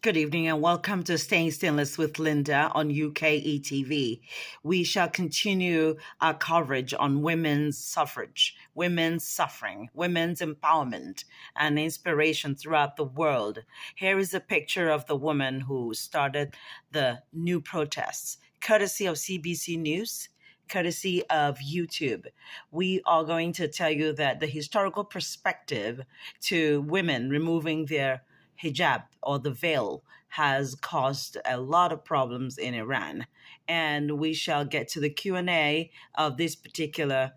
Good evening and welcome to Staying Stainless with Linda on UKE TV. We shall continue our coverage on women's suffrage, women's suffering, women's empowerment, and inspiration throughout the world. Here is a picture of the woman who started the new protests, courtesy of CBC News, courtesy of YouTube. We are going to tell you that the historical perspective to women removing their hijab or the veil has caused a lot of problems in Iran, and we shall get to the Q&A of this particular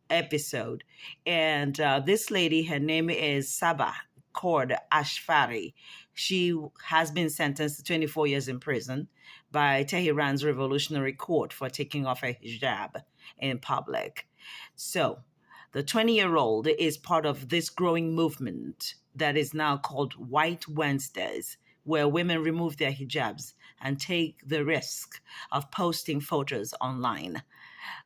episode. And this lady, her name is Sabah Cord Ashfari. She has been sentenced to 24 years in prison by Tehran's Revolutionary Court for taking off her hijab in public. So the 20-year-old is part of this growing movement that is now called White Wednesdays, where women remove their hijabs and take the risk of posting photos online.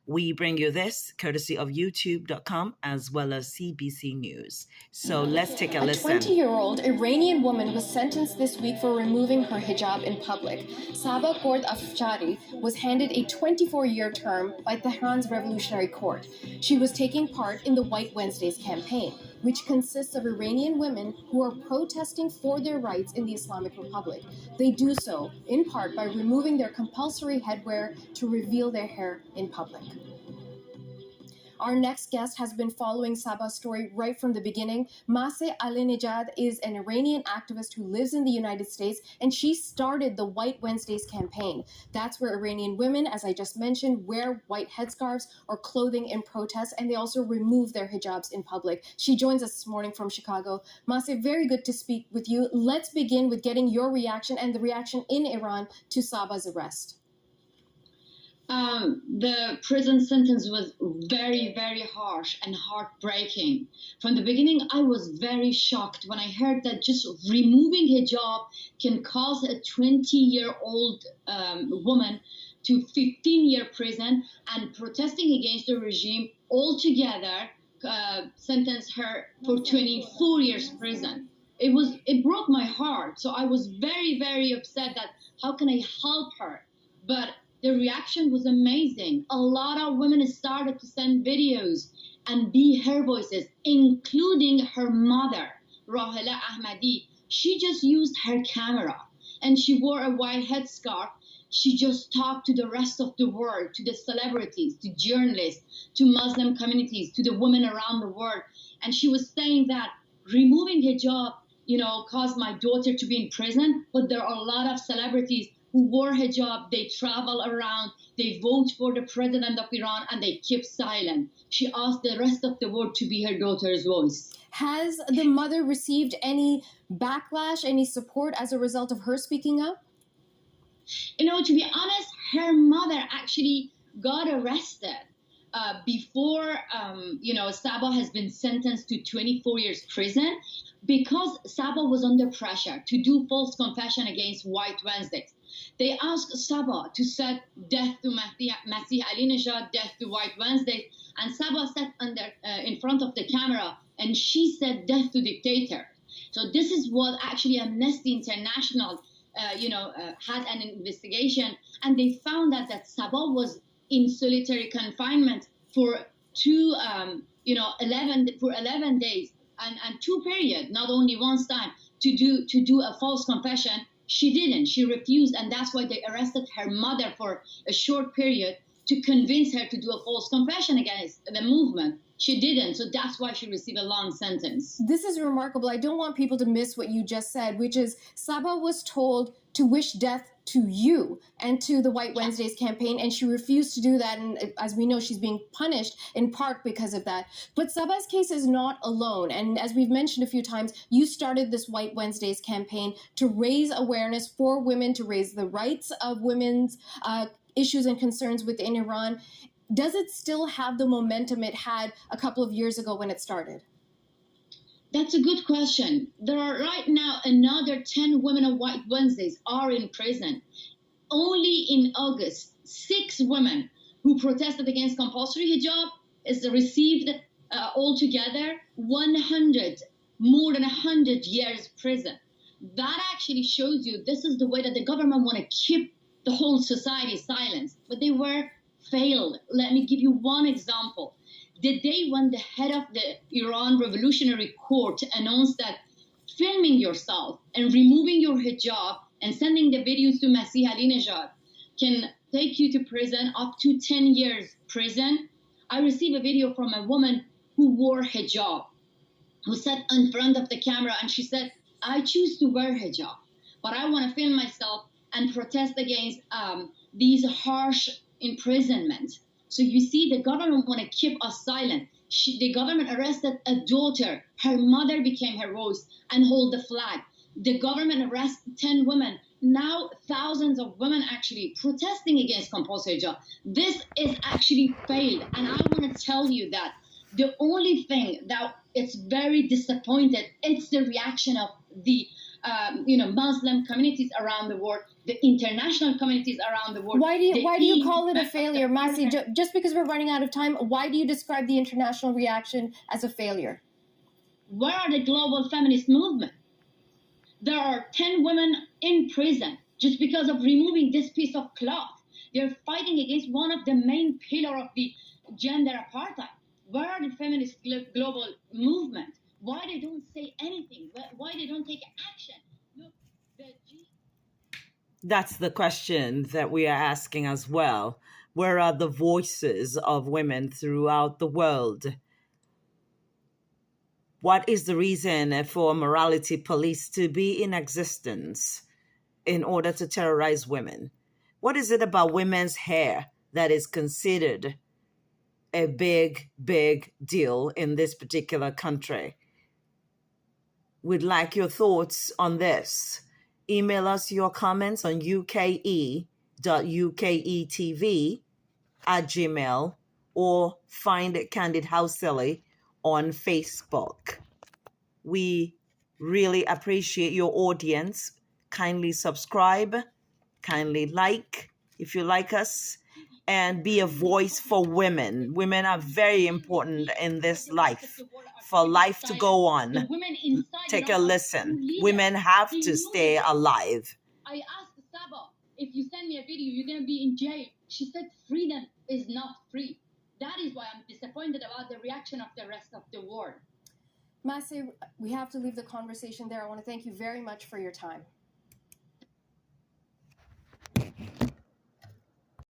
We bring you this courtesy of youtube.com as well as CBC News. So let's take a listen. A 20-year-old Iranian woman was sentenced this week for removing her hijab in public. Sabah Cord Afshari was handed a 24-year term by Tehran's Revolutionary Court. She was taking part in the White Wednesdays campaign, which consists of Iranian women who are protesting for their rights in the Islamic Republic. They do so, in part, by removing their compulsory headwear to reveal their hair in public. Our next guest has been following Sabah's story right from the beginning. Masih Alinejad is an Iranian activist who lives in the United States, and she started the White Wednesdays campaign. That's where Iranian women, as I just mentioned, wear white headscarves or clothing in protest, and they also remove their hijabs in public. She joins us this morning from Chicago. Masih, very good to speak with you. Let's begin with getting your reaction and the reaction in Iran to Sabah's arrest. The prison sentence was very, very harsh and heartbreaking. From the beginning, I was very shocked when I heard that just removing hijab can cause a 20-year-old woman to 15-year prison, and protesting against the regime altogether sentenced her for 24 years prison. It broke my heart. So I was very, very upset that how can I help her? But the reaction was amazing. A lot of women started to send videos and be her voices, including her mother, Rahela Ahmadi. She just used her camera and she wore a white headscarf. She just talked to the rest of the world, to the celebrities, to journalists, to Muslim communities, to the women around the world. And she was saying that removing hijab, caused my daughter to be in prison, but there are a lot of celebrities who wore hijab, they travel around, they vote for the president of Iran, and they keep silent. She asked the rest of the world to be her daughter's voice. Has the mother received any backlash, any support as a result of her speaking up? To be honest, her mother actually got arrested before, Sabah has been sentenced to 24 years prison because Sabah was under pressure to do false confession against White Wednesdays. They asked Sabah to set death to Masih Alinejad, death to White Wednesdays, and Sabah sat in front of the camera and she said death to dictator. So this is what actually Amnesty International, had an investigation, and they found that Sabah was in solitary confinement for 11 days and two periods, not only one time, to do a false confession. She didn't. She refused, and that's why they arrested her mother for a short period to convince her to do a false confession against the movement. She didn't, so that's why she received a long sentence. This is remarkable. I don't want people to miss what you just said, which is Sabah was told to wish death to you and to the White Wednesdays campaign, and she refused to do that, and as we know, she's being punished in part because of that. But Sabah's case is not alone, and as we've mentioned a few times, you started this White Wednesdays campaign to raise awareness for women, to raise the rights of women's issues and concerns within Iran. Does it still have the momentum it had a couple of years ago when it started? That's a good question. There are right now another 10 women of White Wednesdays are in prison. Only in August, 6 women who protested against compulsory hijab is received altogether more than 100 years prison. That actually shows you this is the way that the government want to keep the whole society silent. But they were failed. Let me give you one example. The day when the head of the Iran Revolutionary Court announced that filming yourself and removing your hijab and sending the videos to Masih Alinejad can take you to prison, up to 10 years prison. I received a video from a woman who wore hijab, who sat in front of the camera, and she said, I choose to wear hijab, but I want to film myself and protest against these harsh imprisonments. So you see, the government want to keep us silent. The government arrested a daughter. Her mother became her rose and hold the flag. The government arrested 10 women. Now thousands of women actually protesting against compulsory hijab. This is actually failed. And I want to tell you that the only thing that it's very disappointed, it's the reaction of the Muslim communities around the world, the international communities around the world. Why do you call it a failure, Masi? Just because we're running out of time, why do you describe the international reaction as a failure? Where are the global feminist movement? There are 10 women in prison just because of removing this piece of cloth. They're fighting against one of the main pillars of the gender apartheid. Where are the feminist global movement? Why they don't say anything? Why they don't take action? Look, That's the question that we are asking as well. Where are the voices of women throughout the world? What is the reason for morality police to be in existence in order to terrorize women? What is it about women's hair that is considered a big, big deal in this particular country? We'd like your thoughts on this. Email us your comments on uke.uketv@gmail or find Candid House Silly on Facebook. We really appreciate your audience. Kindly subscribe, kindly like if you like us, and be a voice for women. Women are very important in this life. For life to go on, take a listen. Women have to stay alive. I asked Saba, if you send me a video, you're going to be in jail. She said freedom is not free. That is why I'm disappointed about the reaction of the rest of the world. Masi, we have to leave the conversation there. I want to thank you very much for your time.